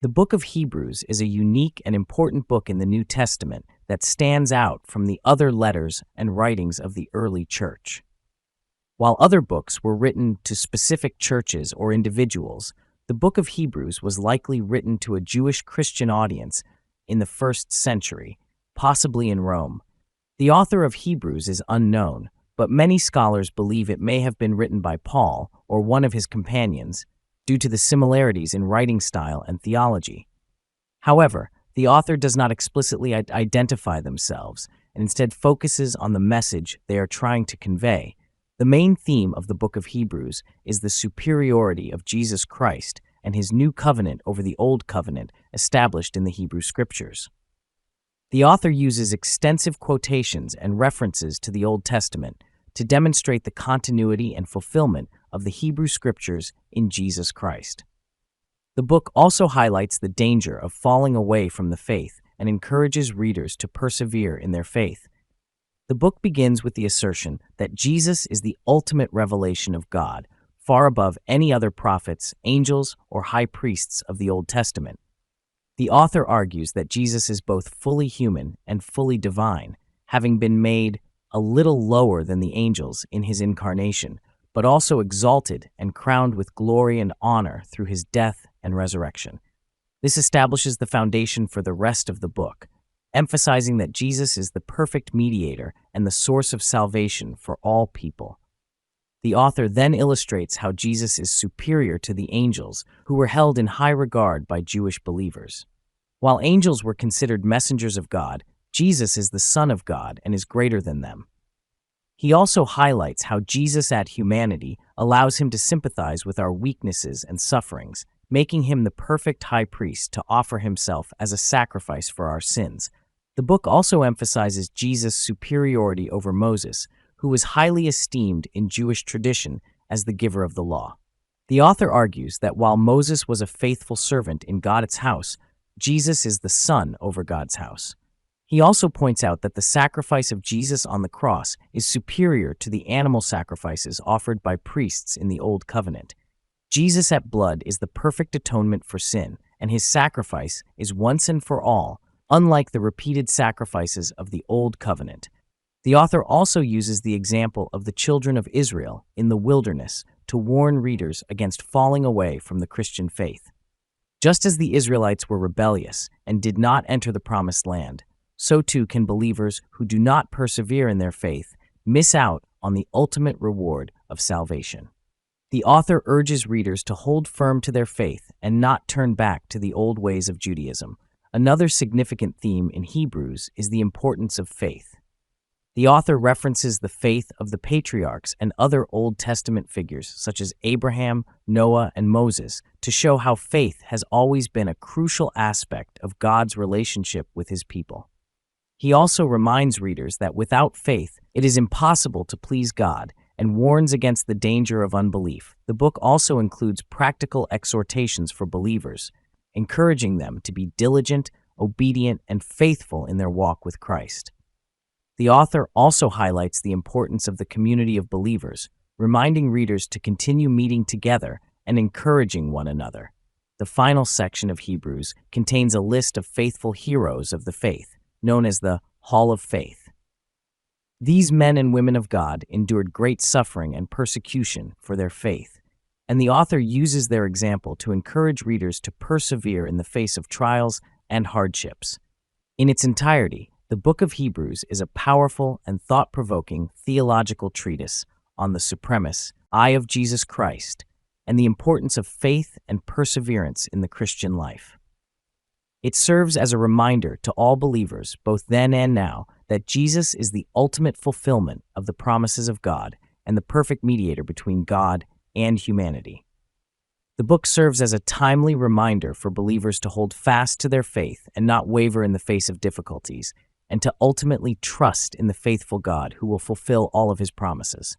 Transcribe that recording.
The book of Hebrews is a unique and important book in the New Testament that stands out from the other letters and writings of the early church. While other books were written to specific churches or individuals, the book of Hebrews was likely written to a Jewish Christian audience in the 1st century, possibly in Rome. The author of Hebrews is unknown, but many scholars believe it may have been written by Paul or one of his companions, due to the similarities in writing style and theology. However, the author does not explicitly identify themselves and instead focuses on the message they are trying to convey. The main theme of the book of Hebrews is the superiority of Jesus Christ and his new covenant over the old covenant established in the Hebrew Scriptures. The author uses extensive quotations and references to the Old Testament to demonstrate the continuity and fulfillment of the Hebrew Scriptures in Jesus Christ. The book also highlights the danger of falling away from the faith and encourages readers to persevere in their faith. The book begins with the assertion that Jesus is the ultimate revelation of God, far above any other prophets, angels, or high priests of the Old Testament. The author argues that Jesus is both fully human and fully divine, having been made a little lower than the angels in his incarnation, but also exalted and crowned with glory and honor through his death and resurrection. This establishes the foundation for the rest of the book, emphasizing that Jesus is the perfect mediator and the source of salvation for all people. The author then illustrates how Jesus is superior to the angels, who were held in high regard by Jewish believers. While angels were considered messengers of God, Jesus is the Son of God and is greater than them. He also highlights how Jesus' humanity allows him to sympathize with our weaknesses and sufferings, making him the perfect high priest to offer himself as a sacrifice for our sins. The book also emphasizes Jesus' superiority over Moses, who was highly esteemed in Jewish tradition as the giver of the law. The author argues that while Moses was a faithful servant in God's house, Jesus is the son over God's house. He also points out that the sacrifice of Jesus on the cross is superior to the animal sacrifices offered by priests in the Old Covenant. Jesus' blood is the perfect atonement for sin, and his sacrifice is once and for all, unlike the repeated sacrifices of the Old Covenant. The author also uses the example of the children of Israel in the wilderness to warn readers against falling away from the Christian faith. Just as the Israelites were rebellious and did not enter the promised land, so too can believers who do not persevere in their faith miss out on the ultimate reward of salvation. The author urges readers to hold firm to their faith and not turn back to the old ways of Judaism. Another significant theme in Hebrews is the importance of faith. The author references the faith of the patriarchs and other Old Testament figures such as Abraham, Noah, and Moses to show how faith has always been a crucial aspect of God's relationship with his people. He also reminds readers that without faith, it is impossible to please God and warns against the danger of unbelief. The book also includes practical exhortations for believers, encouraging them to be diligent, obedient, and faithful in their walk with Christ. The author also highlights the importance of the community of believers, reminding readers to continue meeting together and encouraging one another. The final section of Hebrews contains a list of faithful heroes of the faith, known as the Hall of Faith. These men and women of God endured great suffering and persecution for their faith, and the author uses their example to encourage readers to persevere in the face of trials and hardships. In its entirety, the book of Hebrews is a powerful and thought-provoking theological treatise on the supremacy of Jesus Christ and the importance of faith and perseverance in the Christian life. It serves as a reminder to all believers, both then and now, that Jesus is the ultimate fulfillment of the promises of God and the perfect mediator between God and humanity. The book serves as a timely reminder for believers to hold fast to their faith and not waver in the face of difficulties, and to ultimately trust in the faithful God who will fulfill all of his promises.